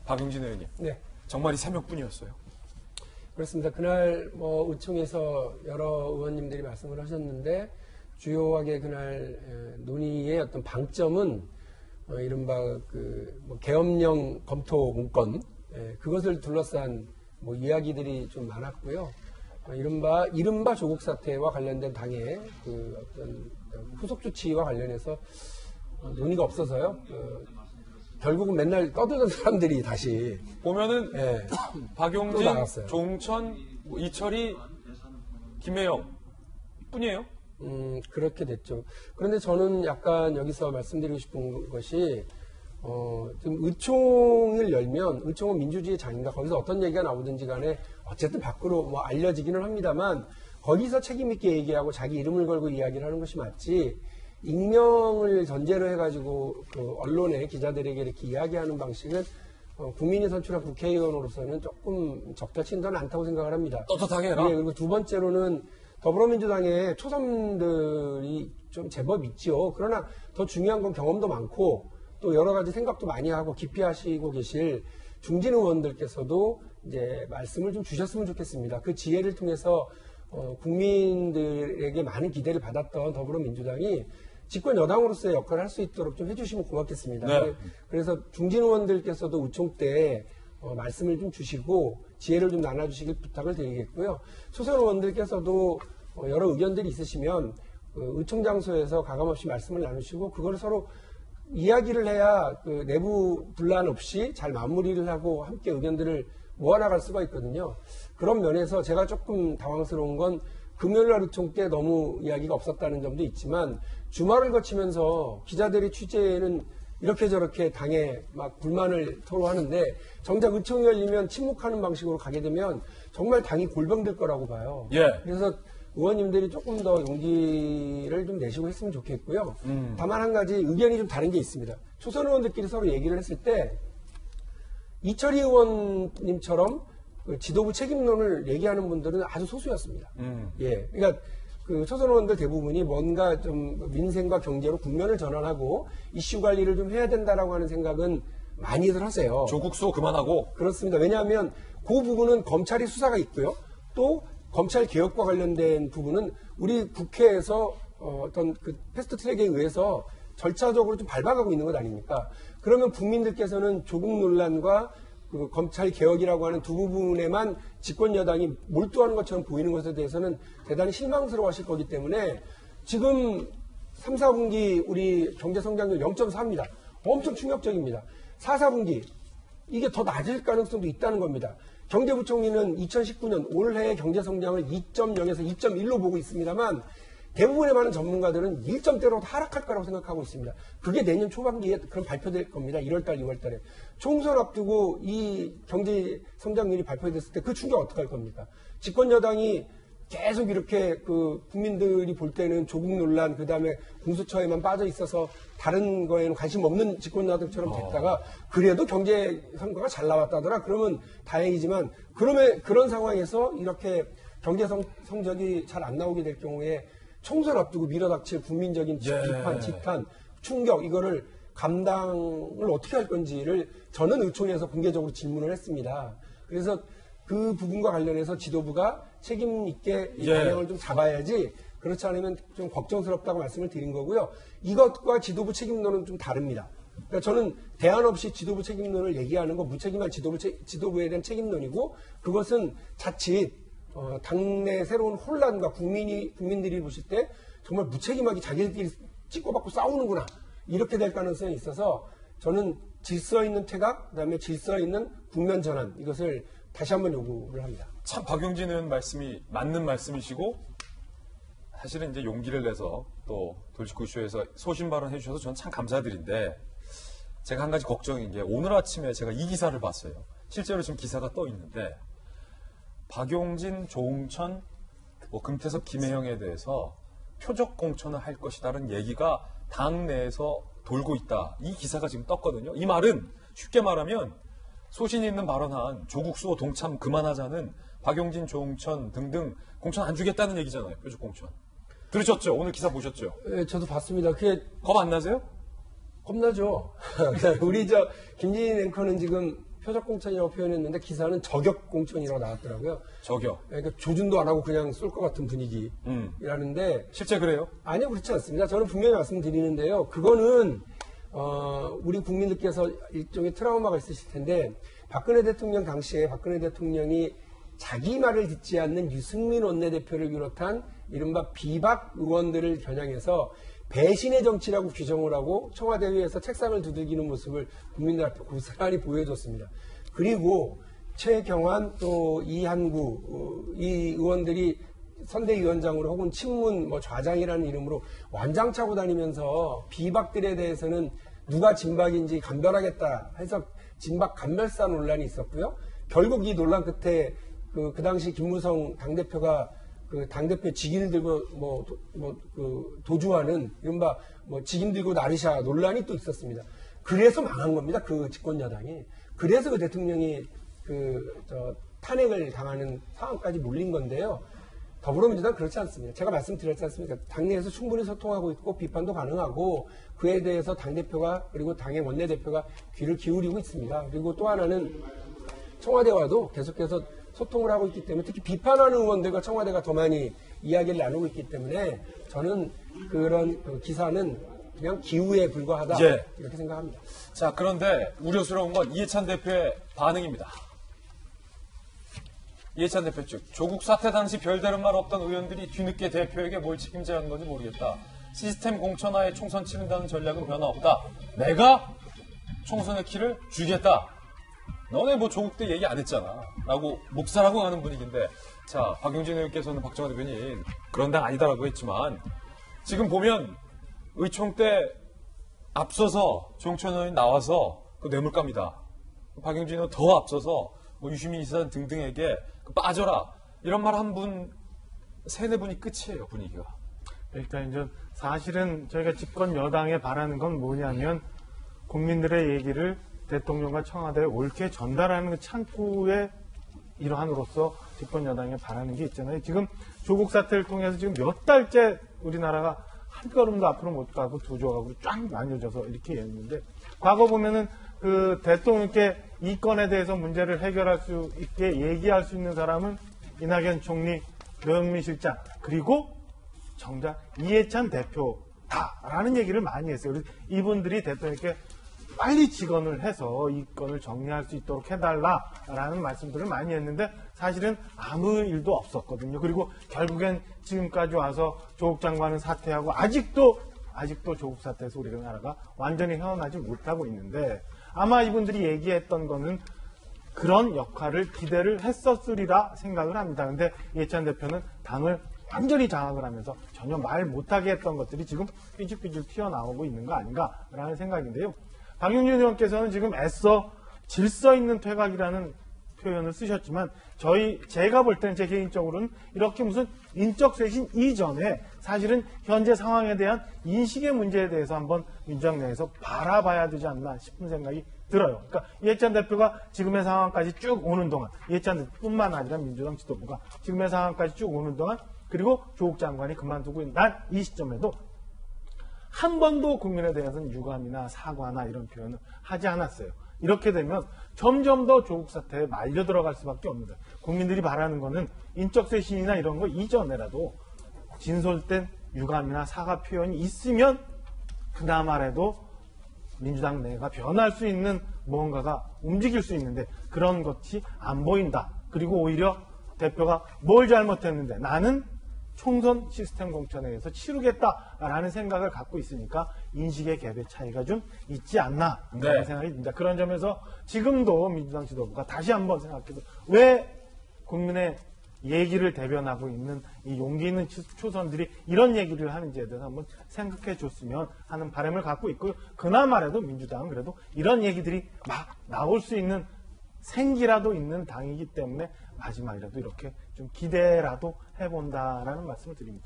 박용진 의원님. 네. 정말 이 3명뿐이었어요. 그렇습니다. 그날 의총에서 여러 의원님들이 말씀을 하셨는데 주요하게 그날 논의의 어떤 방점은 이른바 계엄령 검토 문건 그것을 둘러싼 이야기들이 좀 많았고요. 이른바 조국 사태와 관련된 당의 어떤 후속 조치와 관련해서 논의가 없어서요. 결국은 맨날 떠들던 사람들이 다시 보면은 박용진, 조응천, 이철이, 김혜영 뿐이에요. 그렇게 됐죠. 그런데 저는 약간 여기서 말씀드리고 싶은 것이 지금 의총을 열면 의총은 민주주의의 장인가 거기서 어떤 얘기가 나오든지 간에 어쨌든 밖으로 알려지기는 합니다만 거기서 책임 있게 얘기하고 자기 이름을 걸고 이야기를 하는 것이 맞지 익명을 전제로 해가지고 언론에 기자들에게 이렇게 이야기하는 방식은 국민이 선출한 국회의원으로서는 조금 적절치는 않다고 생각을 합니다. 떳떳하게 해라. 예, 그리고 두 번째로는 더불어민주당의 초선들이 좀 제법 있죠. 그러나 더 중요한 건 경험도 많고 또 여러 가지 생각도 많이 하고 깊이 하시고 계실 중진 의원들께서도 이제 말씀을 좀 주셨으면 좋겠습니다. 그 지혜를 통해서 국민들에게 많은 기대를 받았던 더불어민주당이 집권 여당으로서의 역할을 할 수 있도록 좀 해주시면 고맙겠습니다. 네. 그래서 중진 의원들께서도 의총 때 말씀을 좀 주시고 지혜를 좀 나눠주시길 부탁을 드리겠고요. 초선 의원들께서도 여러 의견들이 있으시면 의총 장소에서 가감없이 말씀을 나누시고 그걸 서로 이야기를 해야 내부 분란 없이 잘 마무리를 하고 함께 의견들을 모아나갈 수가 있거든요. 그런 면에서 제가 조금 당황스러운 건 금요일날 의총 때 너무 이야기가 없었다는 점도 있지만 주말을 거치면서 기자들의 취재는 이렇게 저렇게 당에 막 불만을 토로하는데 정작 의총이 열리면 침묵하는 방식으로 가게 되면 정말 당이 골병될 거라고 봐요. 예. 그래서 의원님들이 조금 더 용기를 좀 내시고 했으면 좋겠고요. 다만 한 가지 의견이 좀 다른 게 있습니다. 초선 의원들끼리 서로 얘기를 했을 때 이철희 의원님처럼 지도부 책임론을 얘기하는 분들은 아주 소수였습니다. 예. 그러니까 초선 의원들 대부분이 뭔가 좀 민생과 경제로 국면을 전환하고 이슈 관리를 좀 해야 된다라고 하는 생각은 많이들 하세요. 조국 수호 그만하고. 그렇습니다. 왜냐하면 그 부분은 검찰이 수사가 있고요. 또 검찰 개혁과 관련된 부분은 우리 국회에서 어떤 패스트 트랙에 의해서 절차적으로 좀 밟아가고 있는 것 아닙니까? 그러면 국민들께서는 조국 논란과 검찰 개혁이라고 하는 두 부분에만 집권 여당이 몰두하는 것처럼 보이는 것에 대해서는 대단히 실망스러워 하실 거기 때문에 지금 3, 4분기 우리 경제 성장률 0.4입니다. 엄청 충격적입니다. 4, 4분기 이게 더 낮을 가능성도 있다는 겁니다. 경제부총리는 2019년 올해의 경제 성장을 2.0에서 2.1로 보고 있습니다만 대부분의 많은 전문가들은 1점대로 하락할 거라고 생각하고 있습니다. 그게 내년 초반기에 그럼 발표될 겁니다. 1월달, 2월달에. 총선 앞두고 이 경제 성장률이 발표됐을 때 그 충격 어떻게 할 겁니까? 집권 여당이 계속 이렇게 국민들이 볼 때는 조국 논란, 그 다음에 공수처에만 빠져 있어서 다른 거에는 관심 없는 집권 여당처럼 됐다가 그래도 경제 성과가 잘 나왔다더라. 그러면 다행이지만 그런 상황에서 이렇게 경제 성적이 잘 안 나오게 될 경우에 총선 앞두고 밀어닥칠 국민적인 비판, 지탄, 충격 이거를 감당을 어떻게 할 건지를 저는 의총에서 공개적으로 질문을 했습니다. 그래서 그 부분과 관련해서 지도부가 책임 있게 이 방향을 좀 잡아야지 그렇지 않으면 좀 걱정스럽다고 말씀을 드린 거고요. 이것과 지도부 책임론은 좀 다릅니다. 그러니까 저는 대안 없이 지도부 책임론을 얘기하는 건 무책임한 지도부에 대한 책임론이고 그것은 자칫 당내 새로운 혼란과 국민들이 보실 때 정말 무책임하게 자기들끼리 찍고받고 싸우는구나 이렇게 될 가능성이 있어서 저는 질서 있는 퇴각 그다음에 질서 있는 국면 전환 이것을 다시 한번 요구를 합니다. 참 박용진 의원 말씀이 맞는 말씀이시고 사실은 이제 용기를 내서 또 돌직구 이슈에서 소신 발언해 주셔서 저는 참 감사드린데 제가 한 가지 걱정인 게 오늘 아침에 제가 이 기사를 봤어요. 실제로 지금 기사가 떠 있는데 박용진, 조응천, 금태섭, 김혜영에 대해서 표적 공천을 할 것이다라는 얘기가 당 내에서 돌고 있다. 이 기사가 지금 떴거든요. 이 말은 쉽게 말하면 소신 있는 발언한 조국 수호 동참 그만하자는 박용진, 조응천 등등 공천 안 주겠다는 얘기잖아요. 표적 공천. 들으셨죠? 오늘 기사 보셨죠? 네, 저도 봤습니다. 그게 겁 안 나세요? 겁나죠. 우리 김진희 앵커는 지금 표적공천이라고 표현했는데 기사는 저격공천이라고 나왔더라고요. 저격. 그러니까 조준도 안 하고 그냥 쏠 것 같은 분위기라는데 실제 그래요? 아니요, 그렇지 않습니다. 저는 분명히 말씀드리는데요. 그거는 우리 국민들께서 일종의 트라우마가 있으실 텐데 박근혜 대통령 당시에 박근혜 대통령이 자기 말을 듣지 않는 유승민 원내대표를 비롯한 이른바 비박 의원들을 겨냥해서 배신의 정치라고 규정을 하고 청와대 위에서 책상을 두들기는 모습을 국민들 앞에 고스란히 보여줬습니다. 그리고 최경환 또 이한구 이 의원들이 선대위원장으로 혹은 친문 좌장이라는 이름으로 완장 차고 다니면서 비박들에 대해서는 누가 진박인지 감별하겠다 해서 진박 감별사 논란이 있었고요. 결국 이 논란 끝에 그 당시 김무성 당대표가 그 당대표 직인을 들고 도주하는 이른바 직인 들고 나르샤 논란이 또 있었습니다. 그래서 망한 겁니다. 그 집권 여당이. 그래서 그 대통령이 탄핵을 당하는 상황까지 몰린 건데요. 더불어민주당 그렇지 않습니다. 제가 말씀드렸지 않습니까? 당내에서 충분히 소통하고 있고 비판도 가능하고 그에 대해서 당대표가 그리고 당의 원내대표가 귀를 기울이고 있습니다. 그리고 또 하나는 청와대와도 계속해서 소통을 하고 있기 때문에 특히 비판하는 의원들과 청와대가 더 많이 이야기를 나누고 있기 때문에 저는 그런 기사는 그냥 기우에 불과하다 예. 이렇게 생각합니다. 자, 그런데 우려스러운 건 이해찬 대표의 반응입니다. 이해찬 대표 측, 조국 사태 당시 별다른 말 없던 의원들이 뒤늦게 대표에게 뭘 책임져야 하는 건지 모르겠다. 시스템 공천하에 총선 치른다는 전략은 변화 없다. 내가 총선의 키를 주겠다. 너네 조국 때 얘기 안 했잖아. 라고 묵살하고 가는 분위기인데, 자, 박용진 의원께서는 박정환 대변인 그런 당 아니다라고 했지만, 지금 보면 의총 때 앞서서 조홍천 의원이 나와서 그 뇌물감이다. 박용진 의원 더 앞서서 유시민 이사단 등등에게 빠져라. 이런 말 한 분, 세네 분이 끝이에요, 분위기가. 일단 이제 사실은 저희가 집권 여당에 바라는 건 뭐냐면 국민들의 얘기를 대통령과 청와대에 옳게 전달하는 그 창구의 일환으로서 집권 여당에 바라는 게 있잖아요. 지금 조국 사태를 통해서 지금 몇 달째 우리나라가 한 걸음도 앞으로 못 가고 두 조각으로 쫙 나뉘어져서 이렇게 했는데 과거 보면은 그 대통령께 이 건에 대해서 문제를 해결할 수 있게 얘기할 수 있는 사람은 이낙연 총리, 노영민 실장 그리고 정작 이해찬 대표다라는 얘기를 많이 했어요. 그래서 이분들이 대통령께 빨리 직언을 해서 이 건을 정리할 수 있도록 해달라라는 말씀들을 많이 했는데 사실은 아무 일도 없었거든요. 그리고 결국엔 지금까지 와서 조국 장관은 사퇴하고 아직도 조국 사태에서 우리나라가 완전히 헤어나지 못하고 있는데 아마 이분들이 얘기했던 거는 그런 역할을 기대를 했었으리라 생각을 합니다. 근데 이해찬 대표는 당을 완전히 장악을 하면서 전혀 말 못하게 했던 것들이 지금 삐죽삐죽 튀어나오고 있는 거 아닌가라는 생각인데요. 박용진 의원께서는 지금 애써 질서 있는 퇴각이라는 표현을 쓰셨지만 제가 볼 때는 제 개인적으로는 이렇게 무슨 인적 쇄신 이전에 사실은 현재 상황에 대한 인식의 문제에 대해서 한번 민주당 내에서 바라봐야 되지 않나 싶은 생각이 들어요. 그러니까 이해찬 대표가 지금의 상황까지 쭉 오는 동안 이해찬 대표뿐만 아니라 민주당 지도부가 지금의 상황까지 쭉 오는 동안 그리고 조국 장관이 그만두고 난 이 시점에도 한 번도 국민에 대해서는 유감이나 사과나 이런 표현을 하지 않았어요. 이렇게 되면 점점 더 조국 사태에 말려 들어갈 수밖에 없는데 국민들이 바라는 거는 인적 쇄신이나 이런 거 이전에라도 진솔된 유감이나 사과 표현이 있으면 그나마라도 민주당 내가 변할 수 있는 무언가가 움직일 수 있는데 그런 것이 안 보인다. 그리고 오히려 대표가 뭘 잘못했는데 나는 총선 시스템 공천에 의해서 치르겠다라는 생각을 갖고 있으니까 인식의 갭의 차이가 좀 있지 않나 라는 생각이 듭니다. 그런 점에서 지금도 민주당 지도부가 다시 한번 생각해서 왜 국민의 얘기를 대변하고 있는 이 용기 있는 초선들이 이런 얘기를 하는지에 대해서 한번 생각해 줬으면 하는 바람을 갖고 있고요. 그나마라도 민주당은 그래도 이런 얘기들이 막 나올 수 있는 생기라도 있는 당이기 때문에 마지막이라도 이렇게 좀 기대라도 해본다라는 말씀을 드립니다.